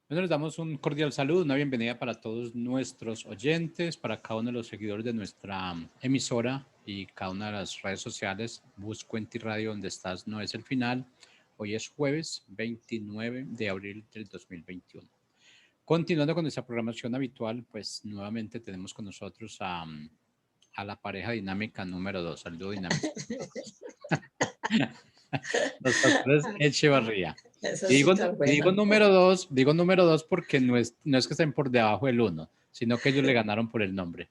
Bueno, les damos un cordial saludo, una bienvenida para todos nuestros oyentes, para cada uno de los seguidores de nuestra emisora y cada una de las redes sociales. Buscuenti Radio, donde estás, no es el final. Hoy es jueves 29 de abril del 2021. Continuando con nuestra programación habitual, pues nuevamente tenemos con nosotros a la pareja dinámica número 2, saludo dinámico. Los pastores Echevarría. Digo número dos porque no es que estén por debajo del 1, sino que ellos le ganaron por el nombre.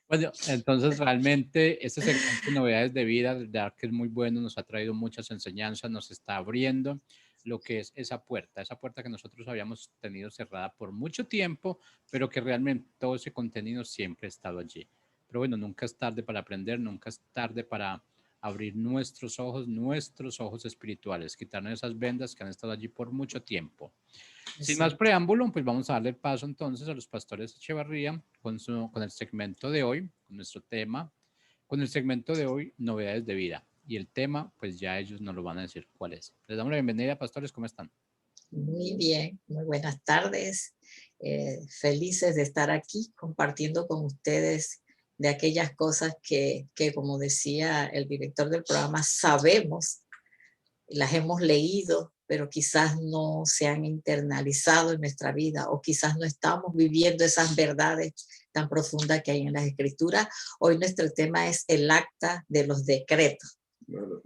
Bueno, entonces realmente este segmento de novedades de vida, de verdad que es muy bueno, nos ha traído muchas enseñanzas, nos está abriendo lo que es esa puerta que nosotros habíamos tenido cerrada por mucho tiempo, pero que realmente todo ese contenido siempre ha estado allí. Pero bueno, nunca es tarde para aprender, nunca es tarde para abrir nuestros ojos espirituales, quitarnos esas vendas que han estado allí por mucho tiempo. Sin más preámbulo, pues vamos a darle paso entonces a los pastores Echevarría con el segmento de hoy, con nuestro tema, con el segmento de hoy, novedades de vida. Y el tema, pues ya ellos nos lo van a decir cuál es. Les damos la bienvenida, pastores, ¿cómo están? Muy bien, muy buenas tardes. Felices de estar aquí compartiendo con ustedes de aquellas cosas que, como decía el director del programa, sabemos, las hemos leído, pero quizás no se han internalizado en nuestra vida o quizás no estamos viviendo esas verdades tan profundas que hay en las Escrituras. Hoy nuestro tema es el acta de los decretos. Bueno,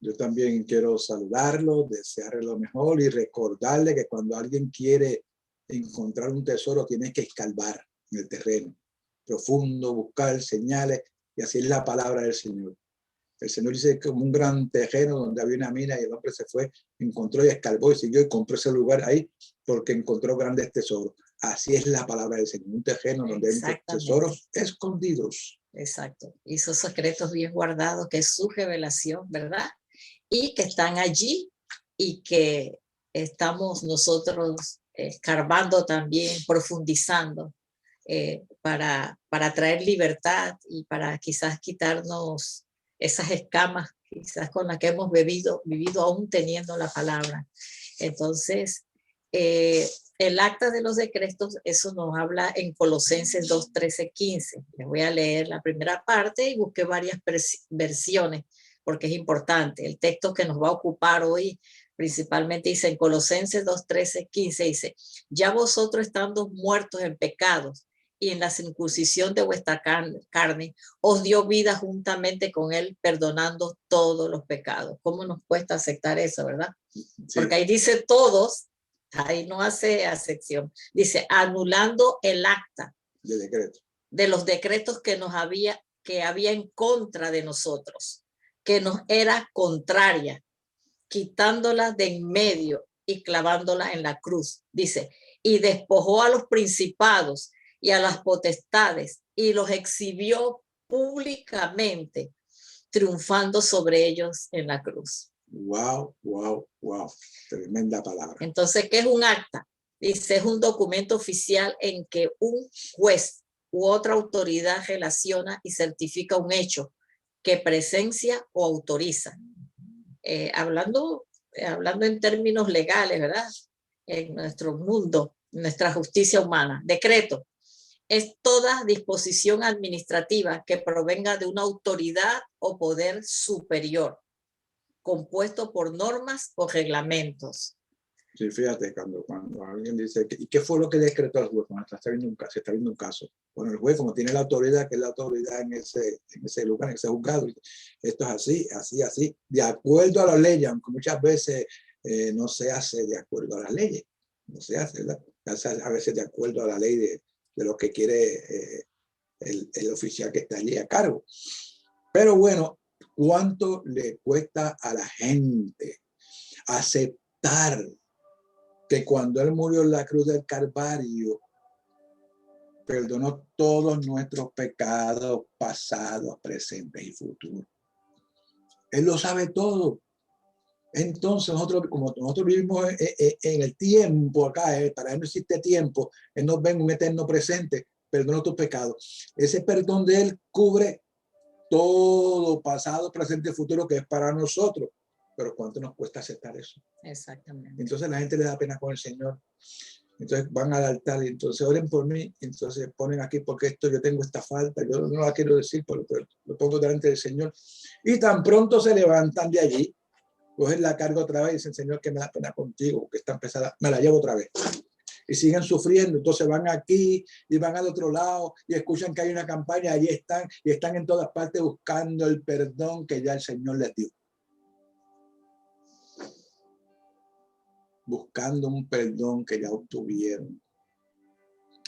yo también quiero saludarlo, desearle lo mejor y recordarle que cuando alguien quiere encontrar un tesoro, tiene que escarbar en el terreno profundo, buscar señales, y así es la palabra del Señor. El Señor dice que como un gran terreno donde había una mina y el hombre se fue, encontró y escarbó y siguió y compró ese lugar ahí porque encontró grandes tesoros. Así es la palabra del Señor, un terreno donde hay tesoros escondidos. Exacto, y esos secretos bien guardados, que es su revelación, ¿verdad? Y que están allí y que estamos nosotros escarbando también, profundizando para traer libertad y para quizás quitarnos esas escamas, quizás con las que hemos vivido aún teniendo la palabra. Entonces, el acta de los decretos, eso nos habla en Colosenses 2, 13, 15. Les voy a leer la primera parte y busqué varias versiones porque es importante. El texto que nos va a ocupar hoy principalmente dice en Colosenses 2, 13, 15, dice: ya vosotros estando muertos en pecados y en la circuncisión de vuestra carne, os dio vida juntamente con él, perdonando todos los pecados. ¿Cómo nos cuesta aceptar eso, verdad? Sí. Porque ahí dice todos, ahí no hace acepción. Dice, anulando el acta de decreto, de los decretos que había en contra de nosotros, que nos era contraria, quitándola de en medio y clavándola en la cruz. Dice, y despojó a los principados y a las potestades y los exhibió públicamente, triunfando sobre ellos en la cruz. Wow, wow, wow. Tremenda palabra. Entonces, ¿qué es un acta? Dice, es un documento oficial en que un juez u otra autoridad relaciona y certifica un hecho que presencia o autoriza. Hablando en términos legales, ¿verdad? En nuestro mundo, nuestra justicia humana. Decreto es toda disposición administrativa que provenga de una autoridad o poder superior, compuesto por normas o reglamentos. Sí, fíjate, cuando alguien dice, ¿y qué fue lo que decretó el juez? Cuando se está viendo un caso. Bueno, el juez, como tiene la autoridad, que es la autoridad en ese lugar, en ese juzgado, esto es así, así, así, de acuerdo a la ley, aunque muchas veces no se hace de acuerdo a las leyes, no se hace, ¿verdad? Se hace a veces de acuerdo a la ley de lo que quiere el oficial que está allí a cargo. Pero bueno, ¿cuánto le cuesta a la gente aceptar que cuando él murió en la cruz del Calvario, perdonó todos nuestros pecados pasados, presentes y futuros? Él lo sabe todo. Entonces nosotros, como nosotros vivimos en el tiempo acá, para él no existe tiempo, él nos ve en un eterno presente, perdona tus pecados. Ese perdón de él cubre todo, pasado, presente y futuro, que es para nosotros. pero ¿cuánto nos cuesta aceptar eso? Exactamente. Entonces la gente le da pena con el Señor. Entonces van al altar y entonces oren por mí. Entonces ponen aquí porque esto yo tengo esta falta. Yo no la quiero decir, pero lo pongo delante del Señor. Y tan pronto se levantan de allí, cogen la carga otra vez y dicen, Señor, que me da pena contigo, porque está empezada, me la llevo otra vez. Y siguen sufriendo. Entonces van aquí y van al otro lado y escuchan que hay una campaña. Allí están y están en todas partes buscando el perdón que ya el Señor les dio. Buscando un perdón que ya obtuvieron.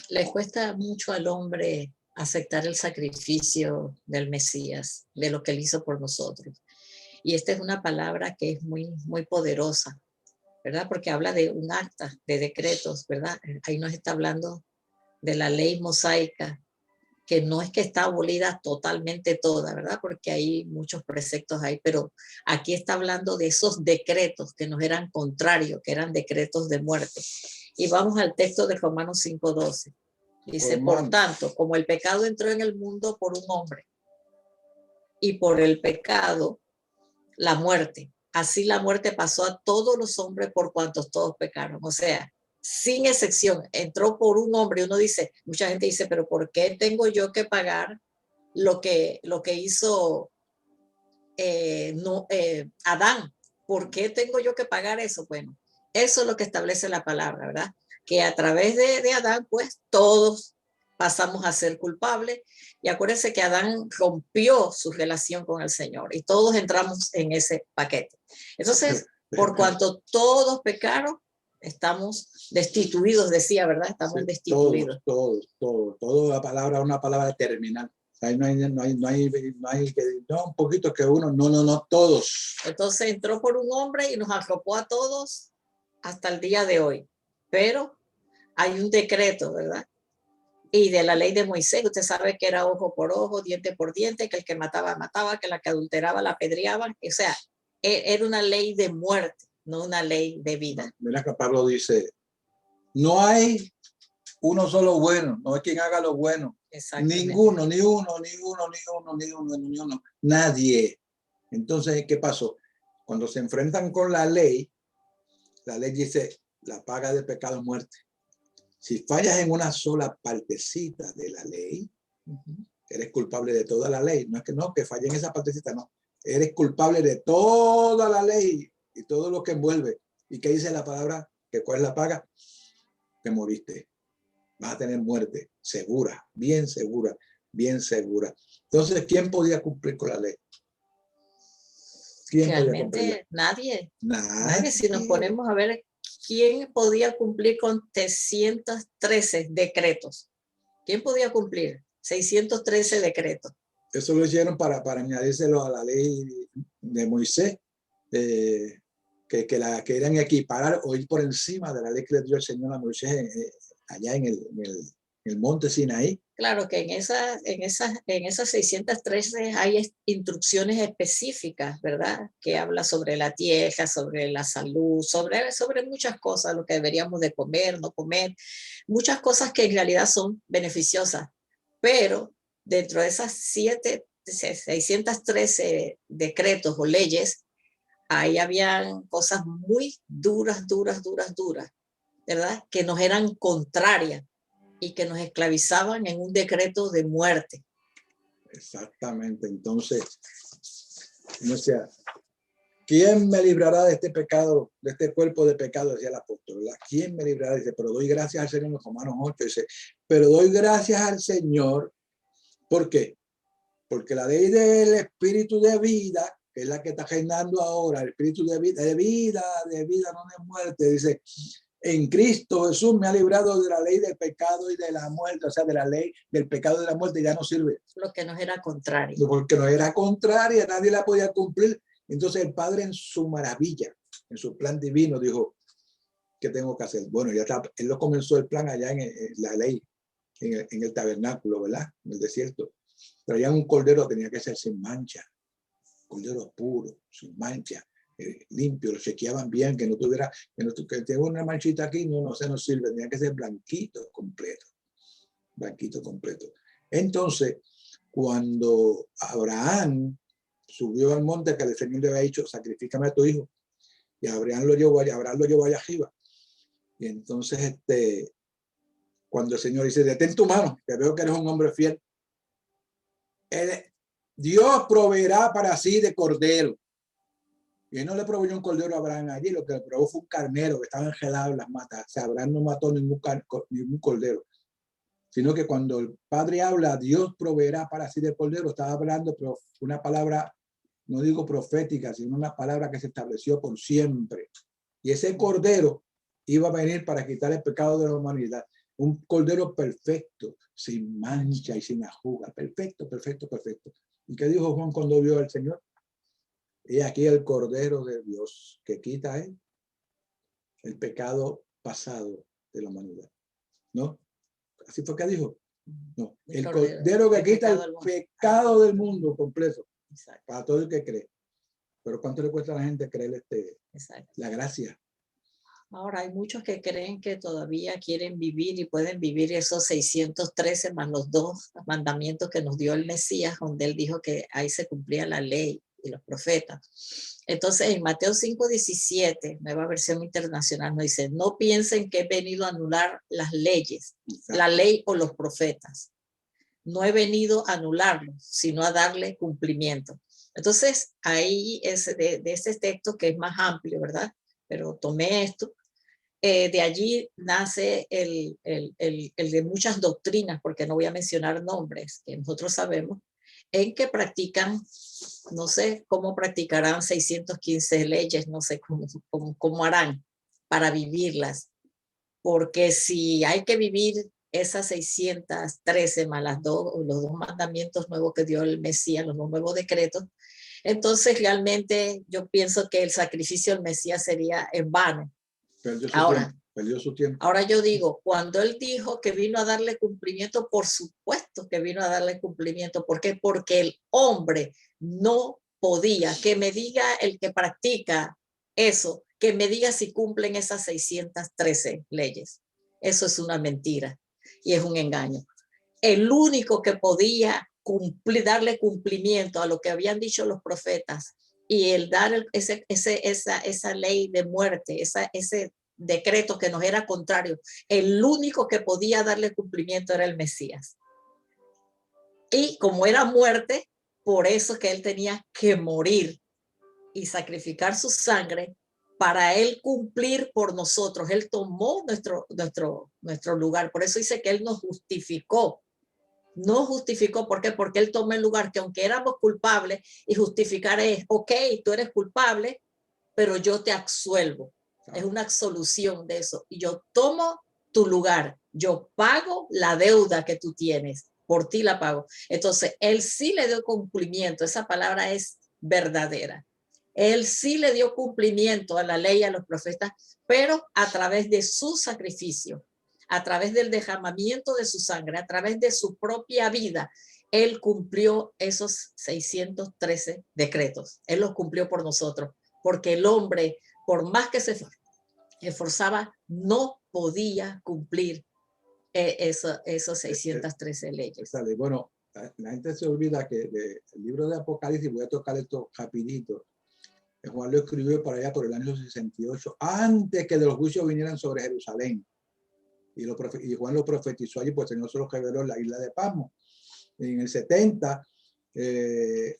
Le cuesta mucho al hombre aceptar el sacrificio del Mesías, de lo que él hizo por nosotros. Y esta es una palabra que es muy, muy poderosa, ¿verdad? Porque habla de un acta, de decretos, ¿verdad? Ahí nos está hablando de la ley mosaica, que no es que está abolida totalmente toda, ¿verdad? Porque hay muchos preceptos ahí, pero aquí está hablando de esos decretos que nos eran contrarios, que eran decretos de muerte. Y vamos al texto de Romanos 5:12. Dice, por tanto, como el pecado entró en el mundo por un hombre, y por el pecado la muerte, así la muerte pasó a todos los hombres por cuantos todos pecaron. O sea, sin excepción, entró por un hombre. Uno dice, mucha gente dice, pero ¿por qué tengo yo que pagar lo que hizo Adán? ¿Por qué tengo yo que pagar eso? Bueno, eso es lo que establece la palabra, ¿verdad? Que a través de Adán, pues todos pasamos a ser culpables. Y acuérdense que Adán rompió su relación con el Señor y todos entramos en ese paquete. Entonces, por cuanto todos pecaron, estamos destituidos, decía, ¿verdad? Estamos Sí, destituidos. Todo la palabra es una palabra terminal. Ahí no hay un poquito que uno, no, todos. Entonces entró por un hombre y nos arropó a todos hasta el día de hoy. Pero hay un decreto, ¿verdad? Y de la ley de Moisés, usted sabe que era ojo por ojo, diente por diente, que el que mataba, mataba, que la que adulteraba, la apedreaban. O sea, era una ley de muerte, no una ley de vida. Mira que Pablo dice, no hay uno solo bueno, no hay quien haga lo bueno. Ninguno, ni uno, nadie. Entonces, ¿qué pasó? Cuando se enfrentan con la ley dice, la paga de pecado es muerte. Si fallas en una sola partecita de la ley, eres culpable de toda la ley. No es que falle en esa partecita, no. Eres culpable de toda la ley y todo lo que envuelve. ¿Y qué dice la palabra? ¿Que cuál es la paga? Que moriste. Vas a tener muerte segura, bien segura, bien segura. Entonces, ¿quién podía cumplir con la ley? ¿Quién Realmente nadie. Si nos ponemos a ver quién podía cumplir con 313 decretos. ¿Quién podía cumplir? 613 decretos. Eso lo hicieron para añadírselo a la ley de Moisés, que querían equiparar o ir por encima de la ley que le dio el Señor a Moisés allá en el monte Sinaí. Claro que en esas 613 hay instrucciones específicas, ¿verdad? Que habla sobre la tierra, sobre la salud, sobre muchas cosas, lo que deberíamos de comer, no comer, muchas cosas que en realidad son beneficiosas, pero dentro de esas 613 decretos o leyes, ahí habían cosas muy duras, ¿verdad? Que nos eran contrarias y que nos esclavizaban en un decreto de muerte. Exactamente. Entonces, no sea, ¿quién me librará de este pecado, de este cuerpo de pecado? Decía el apóstol, ¿verdad? ¿Quién me librará? Dice, pero doy gracias al Señor en Romanos 8. Dice, pero doy gracias al Señor. ¿Por qué? Porque la ley del espíritu de vida, que es la que está reinando ahora, el espíritu de vida, no de muerte, dice, en Cristo Jesús me ha librado de la ley del pecado y de la muerte, o sea, de la ley del pecado y de la muerte ya no sirve. Lo que nos era contrario. Porque nos era contraria, nadie la podía cumplir. Entonces el Padre en su maravilla, en su plan divino, dijo, ¿qué tengo que hacer? Bueno, ya está, él lo comenzó el plan allá en la ley, en el tabernáculo, ¿verdad? En el desierto. Traían un cordero, tenía que ser sin mancha, cordero puro, sin mancha. Limpio, lo chequeaban bien, que no tuviera, que tenga una manchita aquí, no se nos sirve, tenía que ser blanquito completo. Entonces, cuando Abraham subió al monte que el Señor le había dicho, sacrifícame a tu hijo. Y Abraham lo llevó allá arriba. Y entonces, cuando el Señor dice, detén tu mano, que veo que eres un hombre fiel. Dios proveerá para sí de cordero. Y él no le proveyó un cordero a Abraham allí, lo que le proveyó fue un carnero que estaba engelado en las matas. O sea, Abraham no mató ningún cordero, sino que cuando el Padre habla, Dios proveerá para sí de cordero, estaba hablando, pero una palabra, no digo profética, sino una palabra que se estableció por siempre. Y ese cordero iba a venir para quitar el pecado de la humanidad. Un cordero perfecto, sin mancha y sin arruga. Perfecto, perfecto, perfecto. ¿Y qué dijo Juan cuando vio al Señor? Y aquí el Cordero de Dios que quita el pecado pasado de la humanidad. ¿No? Así fue que dijo. No, el Cordero que quita el pecado del mundo completo. Exacto. Para todo el que cree. Pero ¿cuánto le cuesta a la gente creer la gracia? Ahora hay muchos que creen que todavía quieren vivir y pueden vivir esos 613 más los 2 mandamientos que nos dio el Mesías, donde él dijo que ahí se cumplía la ley y los profetas. Entonces en Mateo 5:17, nueva versión internacional, nos dice, no piensen que he venido a anular las leyes, la ley o los profetas. No he venido a anularlos, sino a darle cumplimiento. Entonces ahí es de ese texto que es más amplio, ¿verdad? Pero tomé esto. De allí nace el de muchas doctrinas, porque no voy a mencionar nombres, que nosotros sabemos, en que practican, no sé cómo practicarán 615 leyes, no sé cómo harán para vivirlas, porque si hay que vivir esas 613 más los 2 mandamientos nuevos que dio el Mesías, los 2 nuevos decretos, entonces realmente yo pienso que el sacrificio del Mesías sería en vano. Perdió su tiempo. Ahora yo digo, cuando él dijo que vino a darle cumplimiento, por supuesto que vino a darle cumplimiento. ¿Por qué? Porque el hombre no podía. Que me diga el que practica eso, que me diga si cumplen esas 613 leyes. Eso es una mentira y es un engaño. El único que podía darle cumplimiento a lo que habían dicho los profetas y el dar esa ley de muerte, ese decreto que nos era contrario, el único que podía darle cumplimiento era el Mesías. Y como era muerte, por eso que él tenía que morir y sacrificar su sangre para él cumplir por nosotros. Él tomó nuestro lugar. Por eso dice que él nos justificó. No justificó, ¿por qué? Porque él tomó el lugar que aunque éramos culpables, y justificar es, ok, tú eres culpable, pero yo te absuelvo. Es una absolución de eso. Y yo tomo tu lugar. Yo pago la deuda que tú tienes. Por ti la pago. Entonces, él sí le dio cumplimiento. Esa palabra es verdadera. Él sí le dio cumplimiento a la ley y a los profetas, pero a través de su sacrificio, a través del derramamiento de su sangre, a través de su propia vida. Él cumplió esos 613 decretos. Él los cumplió por nosotros, porque el hombre, por más que se esforzaba, no podía cumplir esos 613 leyes. Bueno, la gente se olvida que el libro de Apocalipsis, voy a tocar esto rapidito, Juan lo escribió para allá por el año 68, antes que de los juicios vinieran sobre Jerusalén. Y Juan lo profetizó allí, pues el Señor se lo reveló en la isla de Patmos. En el 70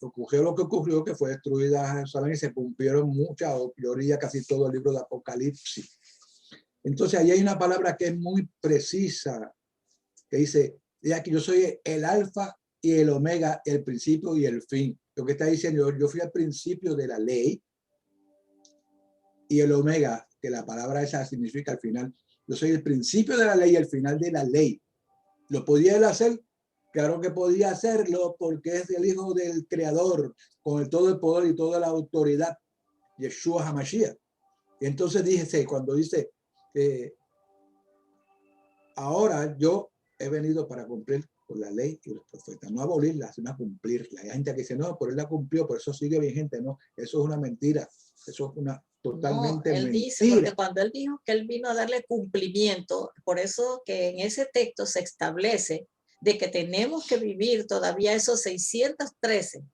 ocurrió lo que ocurrió, que fue destruida Jerusalén y se cumplieron muchas, o yo diría casi todo el libro de Apocalipsis. Entonces ahí hay una palabra que es muy precisa, que dice, ya que yo soy el alfa y el omega, el principio y el fin. Lo que está diciendo, yo fui al principio de la ley, y el omega, que la palabra esa significa al final. Yo soy el principio de la ley y el final de la ley. ¿Lo podía él hacer? Claro que podía hacerlo, porque es el hijo del creador, con todo el poder y toda la autoridad, Yeshua HaMashiach. Y entonces dice, cuando dice, ahora yo he venido para cumplir con la ley y los profetas, no abolirla, sino a cumplirla. Hay gente que dice, no, por él la cumplió, por eso sigue vigente. No, eso es una mentira, eso es una totalmente él mentira. Dice, porque cuando él dijo que él vino a darle cumplimiento, por eso que en ese texto se establece de que tenemos que vivir todavía esos 613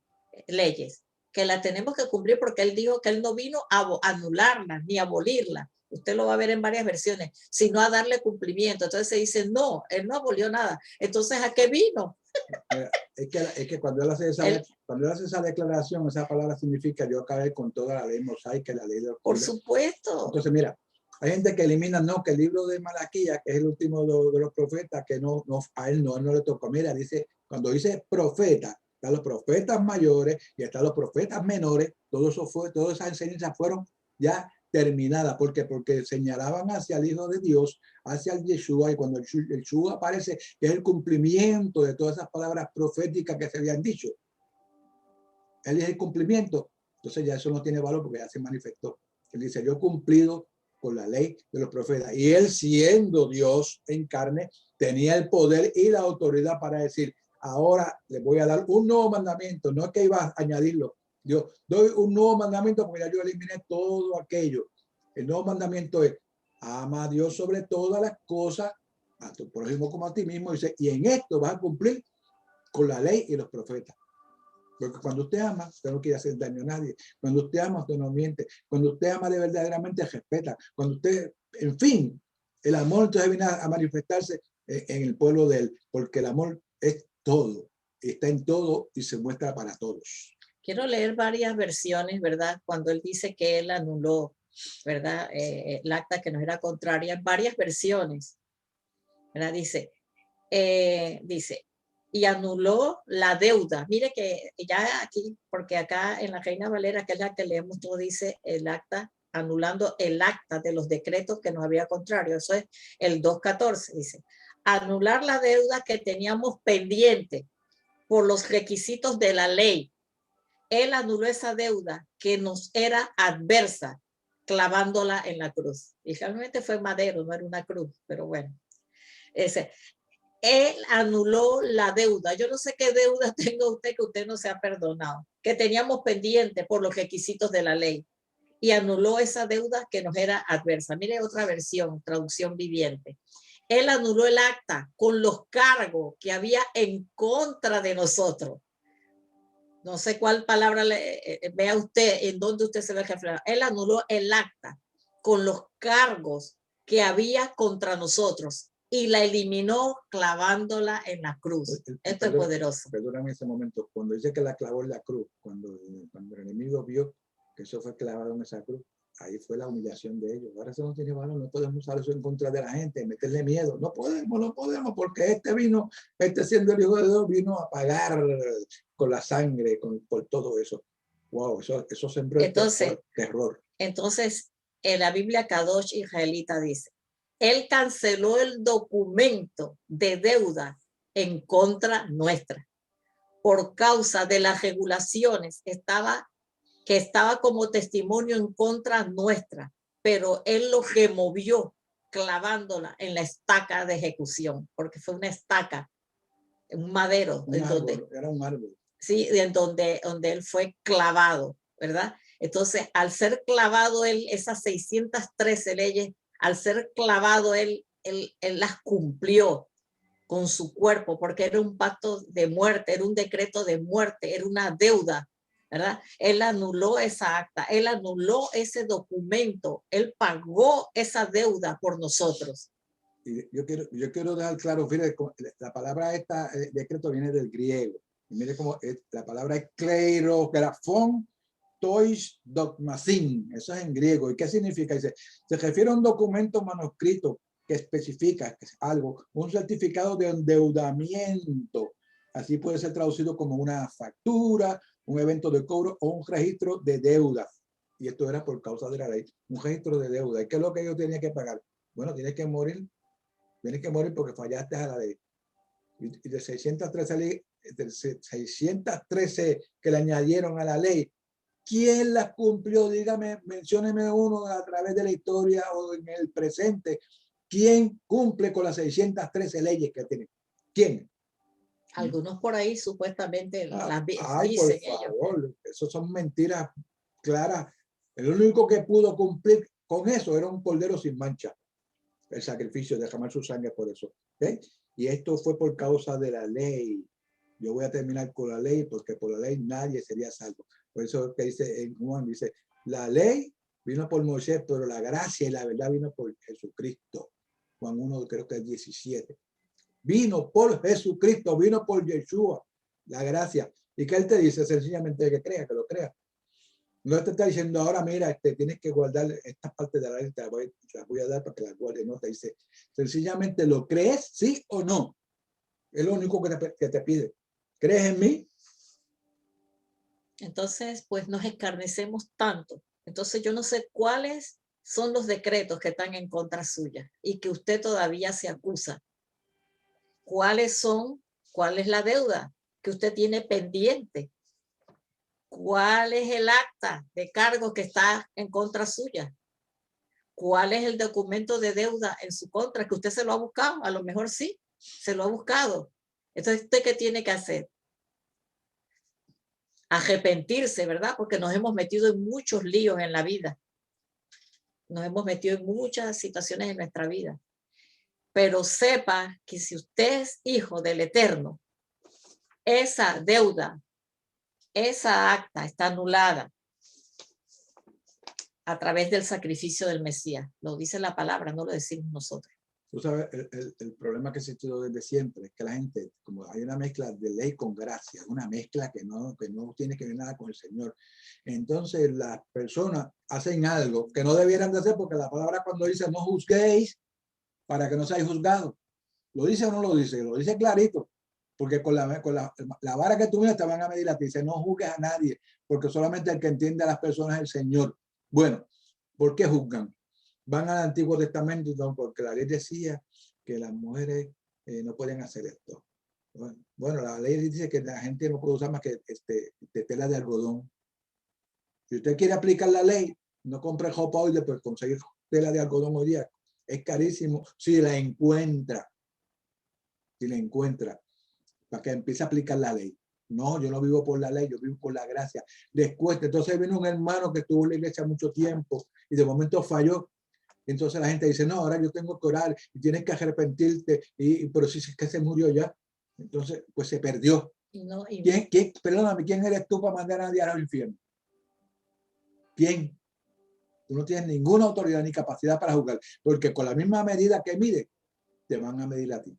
leyes, que la tenemos que cumplir porque él dijo que él no vino a anularla ni a abolirla. Usted lo va a ver en varias versiones, sino a darle cumplimiento. Entonces se dice, no, él no abolió nada. Entonces, ¿a qué vino? Es que cuando él hace esa declaración, esa palabra significa yo acabé con toda la ley mosaica, la ley de los Por supuesto. Entonces, mira, hay gente que elimina, no, que el libro de Malaquías, que es el último de los profetas, que a él no le tocó. Mira, dice, cuando dice profeta, están los profetas mayores y están los profetas menores, todas esas enseñanzas fueron ya terminadas. ¿Por qué? Porque señalaban hacia el Hijo de Dios, hacia el Yeshua, y cuando el Yeshua aparece, es el cumplimiento de todas esas palabras proféticas que se habían dicho. Él es el cumplimiento. Entonces ya eso no tiene valor porque ya se manifestó. Él dice, yo he cumplido con la ley de los profetas. Y él, siendo Dios en carne, tenía el poder y la autoridad para decir, ahora les voy a dar un nuevo mandamiento. No es que iba a añadirlo. Yo doy un nuevo mandamiento porque ya yo eliminé todo aquello. El nuevo mandamiento es, ama a Dios sobre todas las cosas, a tu prójimo como a ti mismo. Dice, y en esto vas a cumplir con la ley y los profetas. Porque cuando usted ama, usted no quiere hacer daño a nadie. Cuando usted ama, usted no miente. Cuando usted ama de verdaderamente, respeta. Cuando usted, en fin, el amor entonces viene a manifestarse en el pueblo de él, porque el amor es todo, está en todo y se muestra para todos. Quiero leer varias versiones, ¿verdad? Cuando él dice que él anuló, ¿verdad? El acta que nos era contraria, varias versiones, ¿verdad? Dice, y anuló la deuda. Mire que ya aquí, porque acá en la Reina Valera, que es la que leemos, todo dice el acta, anulando el acta de los decretos que nos había contrario. Eso es el 2.14, dice. Anular la deuda que teníamos pendiente por los requisitos de la ley. Él anuló esa deuda que nos era adversa, clavándola en la cruz. Y realmente fue madero, no era una cruz, pero bueno. Él anuló la deuda. Yo no sé qué deuda tenga usted que usted no se ha perdonado, que teníamos pendiente por los requisitos de la ley. Y anuló esa deuda que nos era adversa. Mire otra versión, traducción viviente. Él anuló el acta con los cargos que había en contra de nosotros. No sé cuál palabra vea usted, en dónde usted se ve reflejado. Él anuló el acta con los cargos que había contra nosotros y la eliminó clavándola en la cruz. Esto es poderoso. Perdóname ese momento. Cuando dice que la clavó en la cruz, cuando el enemigo vio que eso fue clavado en esa cruz, ahí fue la humillación de ellos. Ahora eso no tiene valor, no podemos usar eso en contra de la gente, meterle miedo. No podemos, porque este siendo el Hijo de Dios, vino a pagar con la sangre, por todo eso. Wow, eso sembró terror. Entonces, en la Biblia Kadosh israelita dice, él canceló el documento de deuda en contra nuestra. Por causa de las regulaciones, que estaba como testimonio en contra nuestra, pero él lo removió clavándola en la estaca de ejecución, porque fue una estaca, un madero. Era un árbol. Sí, en donde él fue clavado, ¿verdad? Entonces, al ser clavado él, esas 613 leyes, al ser clavado él las cumplió con su cuerpo, porque era un pacto de muerte, era un decreto de muerte, era una deuda, ¿verdad? Él anuló esa acta, él anuló ese documento, él pagó esa deuda por nosotros. Y yo quiero dejar claro, fíjate, la palabra esta, decreto, viene del griego. Y mire cómo la palabra es kleirografón tois dogmasin. Eso es en griego. ¿Y qué significa? Dice, se refiere a un documento manuscrito que especifica que es algo, un certificado de endeudamiento. Así puede ser traducido como una factura, un evento de cobro o un registro de deuda. Y esto era por causa de la ley, un registro de deuda. ¿Y qué es lo que ellos tenían que pagar? Bueno, tienes que morir porque fallaste a la ley. Y de 613 que le añadieron a la ley, ¿quién las cumplió? Dígame, mencióneme uno a través de la historia o en el presente. ¿Quién cumple con las 613 leyes que tiene? ¿Quién? Algunos por ahí supuestamente las ay, dicen por favor, ellos. Eso son mentiras claras. El único que pudo cumplir con eso era un cordero sin mancha. El sacrificio de derramar su sangre por eso. ¿Okay? Y esto fue por causa de la ley. Yo voy a terminar con la ley porque por la ley nadie sería salvo. Por eso que dice en Juan, dice, la ley vino por Moisés, pero la gracia y la verdad vino por Jesucristo. Juan 1, creo que es 17. Vino por Jesucristo, vino por Yeshua, la gracia. ¿Y qué él te dice? Sencillamente que crea, que lo crea. No te está diciendo ahora, mira, tienes que guardar estas partes de la ley, te las voy a dar para que las guardes. No, te dice, sencillamente lo crees, sí o no. Es lo único que te pide. ¿Crees en mí? Entonces, pues nos escarnecemos tanto. Entonces yo no sé cuáles son los decretos que están en contra suya y que usted todavía se acusa. ¿Cuáles son? ¿Cuál es la deuda que usted tiene pendiente? ¿Cuál es el acta de cargo que está en contra suya? ¿Cuál es el documento de deuda en su contra que usted se lo ha buscado? A lo mejor sí, se lo ha buscado. Entonces, ¿usted qué tiene que hacer? Arrepentirse, ¿verdad? Porque nos hemos metido en muchos líos en la vida. Nos hemos metido en muchas situaciones en nuestra vida. Pero sepa que si usted es hijo del Eterno, esa deuda, esa acta está anulada a través del sacrificio del Mesías. Lo dice la palabra, no lo decimos nosotros. Tú sabes, el problema que ha existido desde siempre es que la gente, como hay una mezcla de ley con gracia, una mezcla que no tiene que ver nada con el Señor. Entonces las personas hacen algo que no debieran de hacer, porque la palabra cuando dice no juzguéis para que no seáis juzgados, ¿lo dice o no lo dice? Lo dice clarito, porque con la vara que tú miras te van a medir a ti. Dice no juzgues a nadie, porque solamente el que entiende a las personas es el Señor. Bueno, ¿por qué juzgan? Van al Antiguo Testamento, porque la ley decía que las mujeres no pueden hacer esto. Bueno, la ley dice que la gente no puede usar más que tela de algodón. Si usted quiere aplicar la ley, no compre ropa hoy, pues conseguir tela de algodón hoy día es carísimo. Si la encuentra, para que empiece a aplicar la ley. No, yo no vivo por la ley, yo vivo por la gracia. Después, entonces vino un hermano que estuvo en la iglesia mucho tiempo y de momento falló. Entonces la gente dice, no, ahora yo tengo que orar y tienes que arrepentirte, pero si es que se murió ya, entonces pues se perdió. Perdóname, ¿quién eres tú para mandar a nadie al infierno? ¿Quién? Tú no tienes ninguna autoridad ni capacidad para juzgar, porque con la misma medida que mide, te van a medir a ti.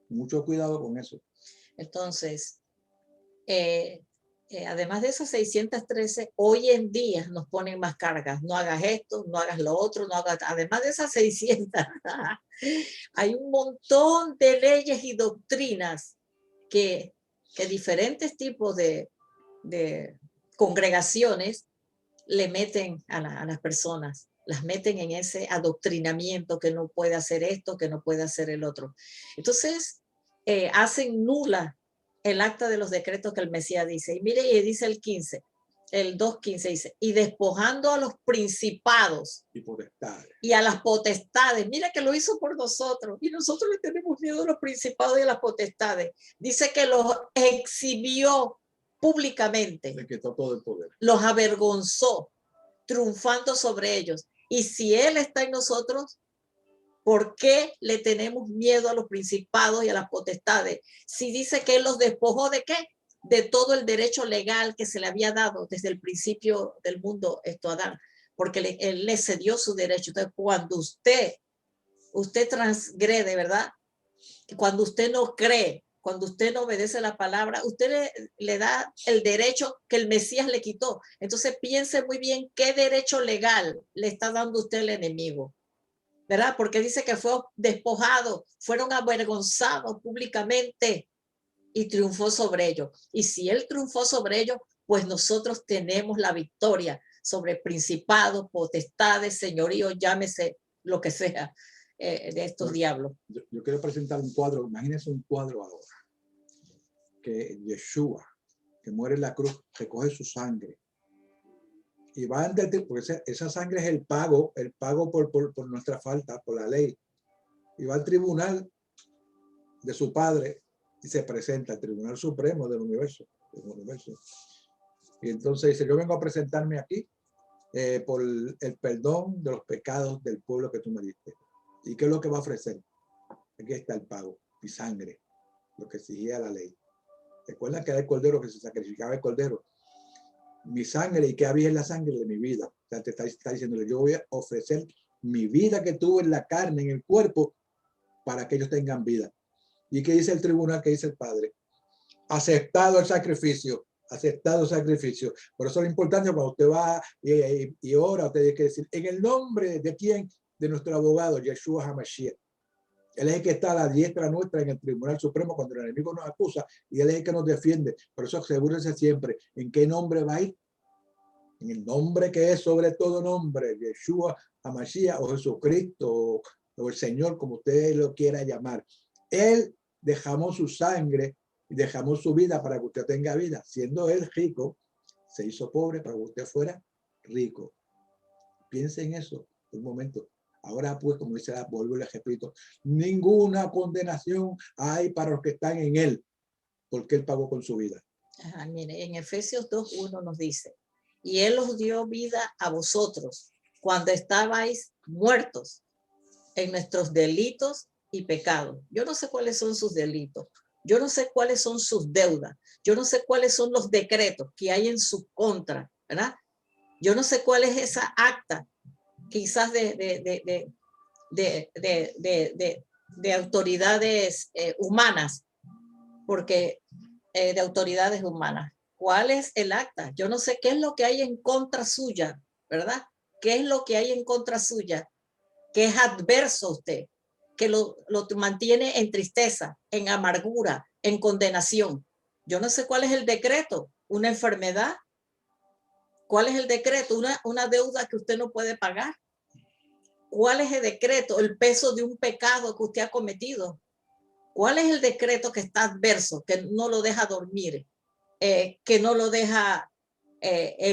Mucho cuidado con eso. Entonces, además de esas 613, hoy en día nos ponen más cargas. No hagas esto, no hagas lo otro, no hagas. Además de esas 600, hay un montón de leyes y doctrinas que diferentes tipos de congregaciones le meten a las personas. Las meten en ese adoctrinamiento que no puede hacer esto, que no puede hacer el otro. Entonces, hacen nula el acta de los decretos que el Mesías dice. Y mire, y dice el 15, el 2.15 dice, y despojando a los principados y a las potestades. Mira que lo hizo por nosotros y nosotros le tenemos miedo a los principados y a las potestades. Dice que los exhibió públicamente. Le quitó todo el poder. Los avergonzó, triunfando sobre ellos. Y si Él está en nosotros, ¿por qué le tenemos miedo a los principados y a las potestades? Si dice que Él los despojó ¿de qué? De todo el derecho legal que se le había dado desde el principio del mundo, esto a Adán, porque Él le cedió su derecho. Entonces, cuando usted transgrede, ¿verdad? Cuando usted no cree, cuando usted no obedece la palabra, usted le da el derecho que el Mesías le quitó. Entonces piense muy bien qué derecho legal le está dando usted al enemigo, ¿verdad? Porque dice que fue despojado, fueron avergonzados públicamente y triunfó sobre ellos. Y si él triunfó sobre ellos, pues nosotros tenemos la victoria sobre principados, potestades, señoríos, llámese lo que sea. De estos diablos. Yo quiero presentar un cuadro, imagínense un cuadro ahora, que Yeshua, que muere en la cruz, recoge su sangre y va ante ti, porque esa sangre es el pago por nuestra falta, por la ley, y va al tribunal de su padre y se presenta al Tribunal Supremo del universo. Y entonces dice, yo vengo a presentarme aquí por el perdón de los pecados del pueblo que tú me diste. ¿Y qué es lo que va a ofrecer? Aquí está el pago, mi sangre, lo que exigía la ley. ¿Recuerdan que era el cordero que se sacrificaba el cordero? mi sangre, y que había en la sangre de mi vida. O sea, te está diciendo, yo voy a ofrecer mi vida que tuve en la carne, en el cuerpo, para que ellos tengan vida. ¿Y qué dice el tribunal? ¿Qué dice el Padre? Aceptado el sacrificio, aceptado el sacrificio. Por eso es importante cuando usted va y ora, usted tiene que decir, ¿en el nombre de quién? De nuestro abogado, Yeshua HaMashiach. Él es el que está a la diestra nuestra en el Tribunal Supremo cuando el enemigo nos acusa, y él es el que nos defiende. Por eso asegúrense siempre, ¿en qué nombre va a ir? En el nombre que es sobre todo nombre, Yeshua HaMashiach o Jesucristo o el Señor, como usted lo quiera llamar. Él dejamos su sangre y dejamos su vida para que usted tenga vida. Siendo él rico, se hizo pobre para que usted fuera rico. Piense en eso un momento. Ahora pues, como dice, vuelvo y le repito, ninguna condenación hay para los que están en él, porque él pagó con su vida. Ajá, mire, en Efesios 2:1 nos dice, y él os dio vida a vosotros cuando estabais muertos en nuestros delitos y pecados. Yo no sé cuáles son sus delitos, yo no sé cuáles son sus deudas, yo no sé cuáles son los decretos que hay en su contra, ¿verdad? Yo no sé cuál es esa acta, quizás de autoridades humanas, porque de autoridades humanas. ¿Cuál es el acta? Yo no sé qué es lo que hay en contra suya, ¿verdad? ¿Qué es lo que hay en contra suya? Que es adverso a usted, que lo mantiene en tristeza, en amargura, en condenación. Yo no sé cuál es el decreto, una enfermedad. ¿Cuál es el decreto? Una deuda que usted no puede pagar. ¿Cuál es el decreto? El peso de un pecado que usted ha cometido. ¿Cuál es el decreto que está adverso, que no lo deja dormir, que no lo deja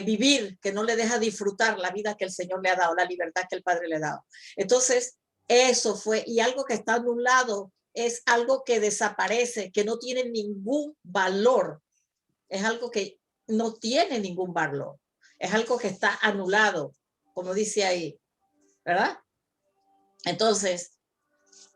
vivir, que no le deja disfrutar la vida que el Señor le ha dado, la libertad que el Padre le ha dado? Entonces, eso fue, y algo que está anulado es algo que desaparece, que no tiene ningún valor. Es algo que no tiene ningún valor. Es algo que está anulado, como dice ahí, ¿verdad? Entonces,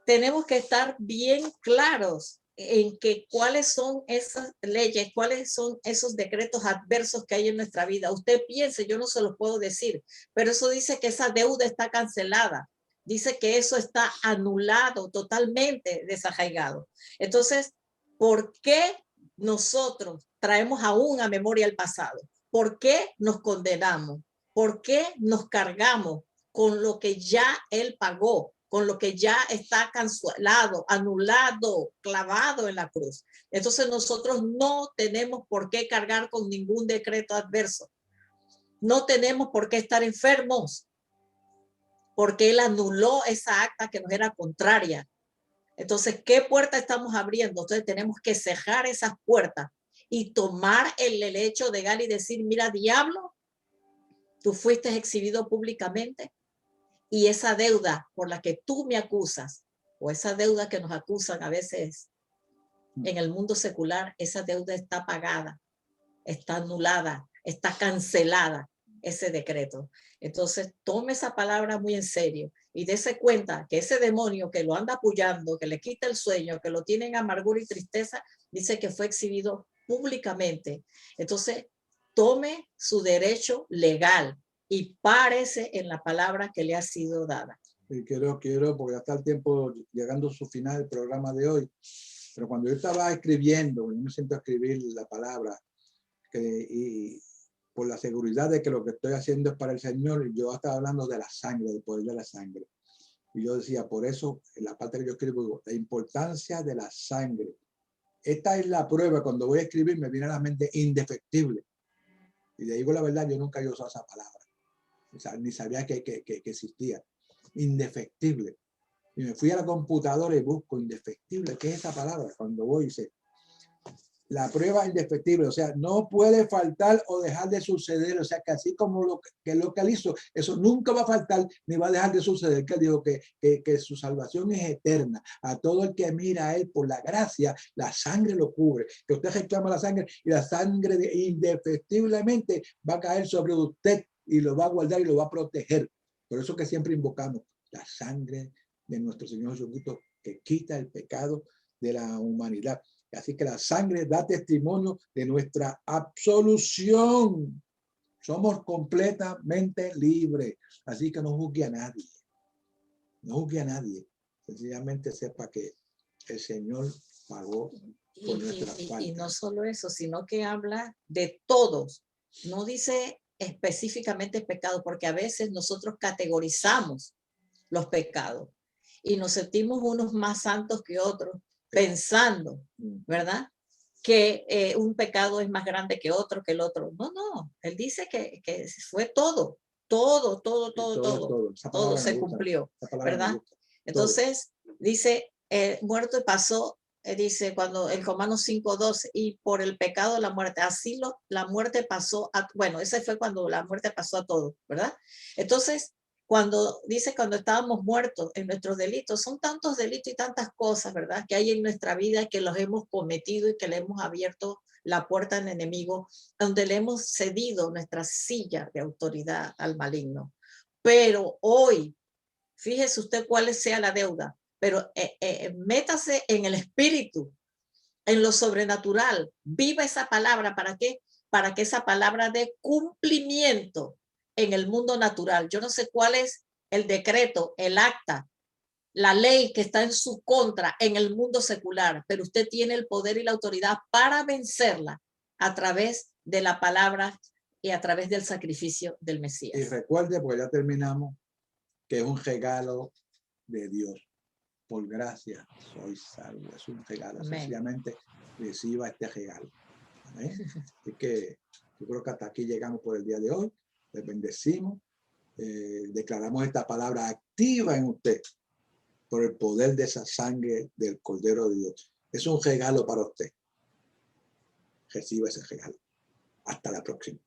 tenemos que estar bien claros en que cuáles son esas leyes, cuáles son esos decretos adversos que hay en nuestra vida. Usted piense, yo no se los puedo decir, pero eso dice que esa deuda está cancelada. Dice que eso está anulado, totalmente desarraigado. Entonces, ¿por qué nosotros traemos aún a memoria el pasado? ¿Por qué nos condenamos? ¿Por qué nos cargamos con lo que ya él pagó, con lo que ya está cancelado, anulado, clavado en la cruz? Entonces nosotros no tenemos por qué cargar con ningún decreto adverso. No tenemos por qué estar enfermos, porque él anuló esa acta que nos era contraria. Entonces, ¿qué puerta estamos abriendo? Entonces tenemos que cerrar esas puertas y tomar el hecho legal y decir, mira, diablo, tú fuiste exhibido públicamente, y esa deuda por la que tú me acusas, o esa deuda que nos acusan a veces en el mundo secular, esa deuda está pagada, está anulada, está cancelada, ese decreto. Entonces, tome esa palabra muy en serio y dése cuenta que ese demonio que lo anda apoyando, que le quita el sueño, que lo tiene en amargura y tristeza, dice que fue exhibido públicamente. Entonces, tome su derecho legal y párese en la palabra que le ha sido dada. Y quiero, porque ya está el tiempo llegando a su final del programa de hoy, pero cuando yo estaba escribiendo, yo me siento a escribir la palabra, y por la seguridad de que lo que estoy haciendo es para el Señor, yo estaba hablando de la sangre, del poder de la sangre. Y yo decía, por eso, en la parte que yo escribo, la importancia de la sangre. Esta es la prueba. Cuando voy a escribir, me viene a la mente indefectible. Y le digo la verdad, yo nunca he usado esa palabra. O sea, ni sabía que existía. Indefectible. Y me fui a la computadora y busco indefectible. ¿Qué es esa palabra? Cuando voy y dice, la prueba indefectible, o sea, no puede faltar o dejar de suceder, o sea, que así como lo que él hizo, eso nunca va a faltar ni va a dejar de suceder, que dijo que su salvación es eterna. A todo el que mira a él por la gracia, la sangre lo cubre, que usted reclama la sangre y la sangre indefectiblemente va a caer sobre usted y lo va a guardar y lo va a proteger. Por eso que siempre invocamos la sangre de nuestro Señor Jesucristo, que quita el pecado de la humanidad. Así que la sangre da testimonio de nuestra absolución. Somos completamente libres. Así que no juzgue a nadie. No juzgue a nadie. Sencillamente sepa que el Señor pagó por nuestras faltas. Y no solo eso, sino que habla de todos. No dice específicamente pecado, porque a veces nosotros categorizamos los pecados y nos sentimos unos más santos que otros, pensando, ¿verdad?, que un pecado es más grande que otro, que el otro. No, no, él dice que fue todo se cumplió, ¿verdad? Entonces, dice, muerto y pasó, dice cuando en Romanos 5:12, y por el pecado de la muerte, así la muerte pasó, bueno, ese fue cuando la muerte pasó a todos, ¿verdad? Entonces, cuando dice cuando estábamos muertos en nuestros delitos, son tantos delitos y tantas cosas, ¿verdad?, que hay en nuestra vida que los hemos cometido y que le hemos abierto la puerta al enemigo, donde le hemos cedido nuestra silla de autoridad al maligno. Pero hoy, fíjese usted cuál sea la deuda, pero métase en el espíritu, en lo sobrenatural, viva esa palabra. ¿Para qué? Para que esa palabra dé cumplimiento en el mundo natural. Yo no sé cuál es el decreto, el acta, la ley que está en su contra en el mundo secular, pero usted tiene el poder y la autoridad para vencerla a través de la palabra y a través del sacrificio del Mesías. Y recuerde, pues ya terminamos, que es un regalo de Dios. Por gracia soy salvo. Es un regalo. Amén. Sencillamente reciba este regalo. Amén. Así que yo creo que hasta aquí llegamos por el día de hoy. Les bendecimos. Declaramos esta palabra activa en usted por el poder de esa sangre del Cordero de Dios. Es un regalo para usted. Reciba ese regalo. Hasta la próxima.